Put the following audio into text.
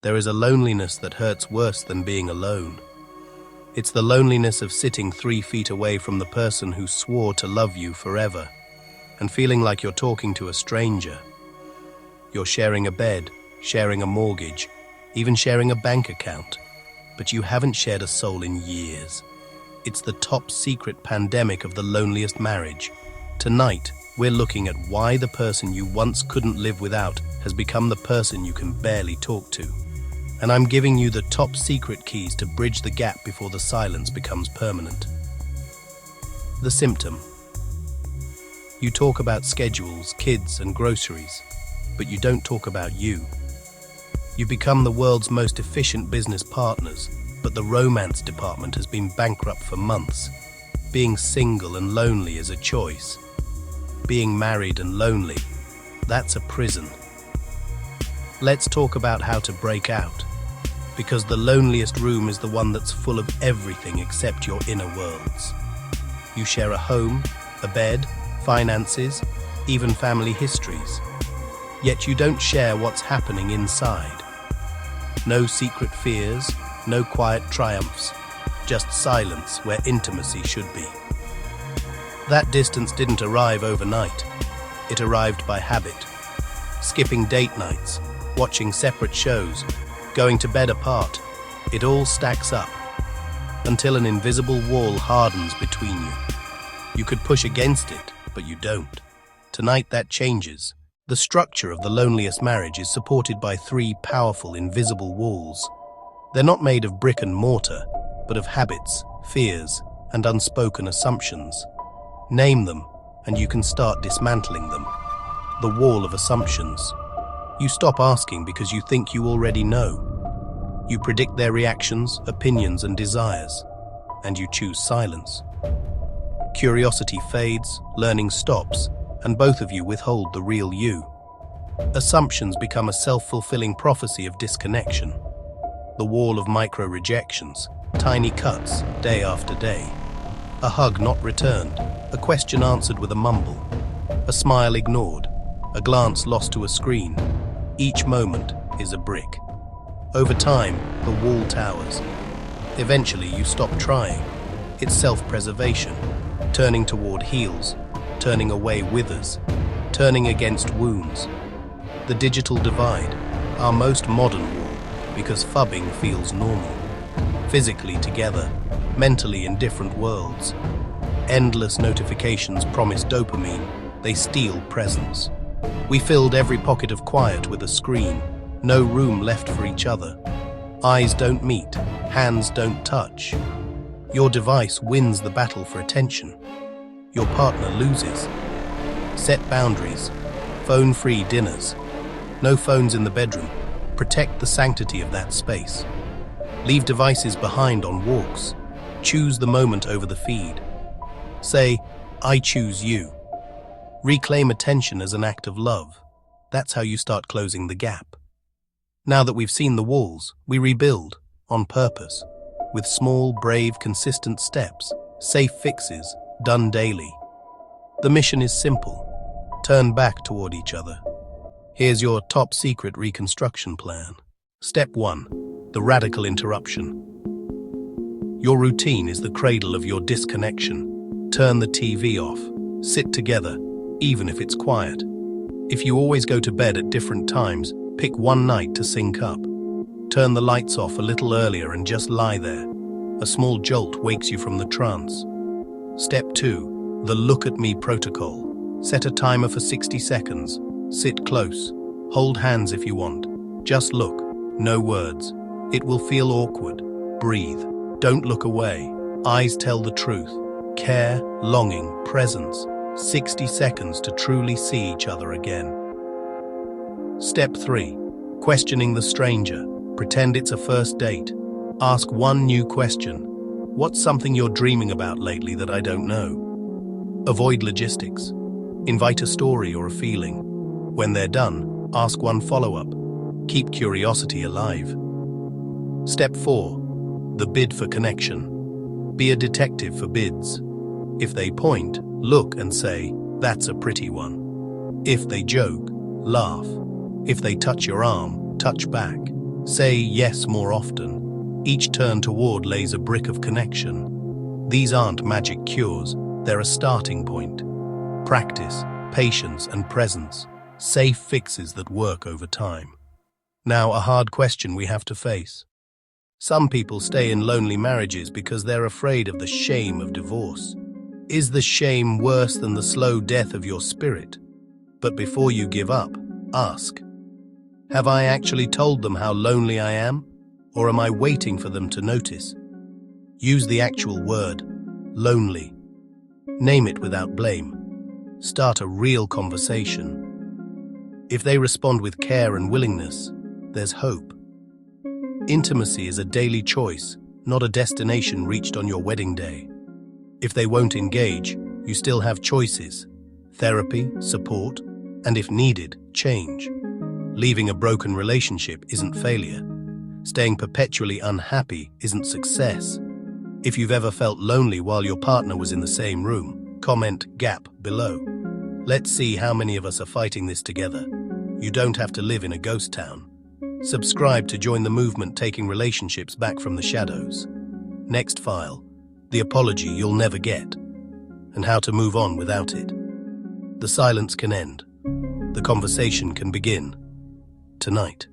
There is a loneliness that hurts worse than being alone. It's the loneliness of sitting 3 feet away from the person who swore to love you forever and feeling like you're talking to a stranger. You're sharing a bed, sharing a mortgage, even sharing a bank account, but you haven't shared a soul in years. It's the top secret pandemic of the loneliest marriage. Tonight, we're looking at why the person you once couldn't live without has become the person you can barely talk to. And I'm giving you the top secret keys to bridge the gap before the silence becomes permanent. The symptom. You talk about schedules, kids, and groceries, but you don't talk about you. You become the world's most efficient business partners, but the romance department has been bankrupt for months. Being single and lonely is a choice. Being married and lonely, that's a prison. Let's talk about how to break out. Because the loneliest room is the one that's full of everything except your inner worlds. You share a home, a bed, finances, even family histories. Yet you don't share what's happening inside. No secret fears, no quiet triumphs, just silence where intimacy should be. That distance didn't arrive overnight. It arrived by habit. Skipping date nights, watching separate shows, going to bed apart, it all stacks up until an invisible wall hardens between you. You could push against it, but you don't. Tonight that changes. The structure of the loneliest marriage is supported by 3 powerful invisible walls. They're not made of brick and mortar, but of habits, fears, and unspoken assumptions. Name them, and you can start dismantling them. The wall of assumptions. You stop asking because you think you already know. You predict their reactions, opinions, and desires, and you choose silence. Curiosity fades, learning stops, and both of you withhold the real you. Assumptions become a self-fulfilling prophecy of disconnection. The wall of micro-rejections, tiny cuts, day after day. A hug not returned, a question answered with a mumble, a smile ignored, a glance lost to a screen. Each moment is a brick. Over time, the wall towers. Eventually, you stop trying. It's self-preservation, turning toward heals, turning away withers, turning against wounds. The digital divide, our most modern wall, because phubbing feels normal. Physically together, mentally in different worlds. Endless notifications promise dopamine, they steal presence. We filled every pocket of quiet with a screen, no room left for each other. Eyes don't meet, hands don't touch. Your device wins the battle for attention. Your partner loses. Set boundaries, phone-free dinners. No phones in the bedroom. Protect the sanctity of that space. Leave devices behind on walks. Choose the moment over the feed. Say, I choose you. Reclaim attention as an act of love. That's how you start closing the gap. Now that we've seen the walls, we rebuild, on purpose, with small, brave, consistent steps, safe fixes, done daily. The mission is simple. Turn back toward each other. Here's your top secret reconstruction plan. Step 1. The radical interruption. Your routine is the cradle of your disconnection. Turn the TV off. Sit together, even if it's quiet. If you always go to bed at different times, pick one night to sync up. Turn the lights off a little earlier and just lie there. A small jolt wakes you from the trance. Step 2. The look at me protocol. Set a timer for 60 seconds. Sit close. Hold hands if you want. Just look. No words. It will feel awkward. Breathe. Don't look away. Eyes tell the truth. Care, longing, presence. 60 seconds to truly see each other again. Step 3. Questioning the stranger. Pretend it's a first date. Ask one new question. What's something you're dreaming about lately that I don't know? Avoid logistics. Invite a story or a feeling. When they're done, ask one follow-up. Keep curiosity alive. Step 4. The bid for connection. Be a detective for bids. If they point, look and say, that's a pretty one. If they joke, laugh. If they touch your arm, touch back. Say yes more often. Each turn toward lays a brick of connection. These aren't magic cures, they're a starting point. Practice, patience, and presence, safe fixes that work over time. Now, a hard question we have to face. Some people stay in lonely marriages because they're afraid of the shame of divorce. Is the shame worse than the slow death of your spirit? But before you give up, ask, have I actually told them how lonely I am? Or am I waiting for them to notice? Use the actual word, lonely. Name it without blame. Start a real conversation. If they respond with care and willingness, there's hope. Intimacy is a daily choice, not a destination reached on your wedding day. If they won't engage, you still have choices: therapy, support, and if needed, change. Leaving a broken relationship isn't failure. Staying perpetually unhappy isn't success. If you've ever felt lonely while your partner was in the same room, comment GAP below. Let's see how many of us are fighting this together. You don't have to live in a ghost town. Subscribe to join the movement taking relationships back from the shadows. Next file, the apology you'll never get, and how to move on without it. The silence can end. The conversation can begin. Tonight.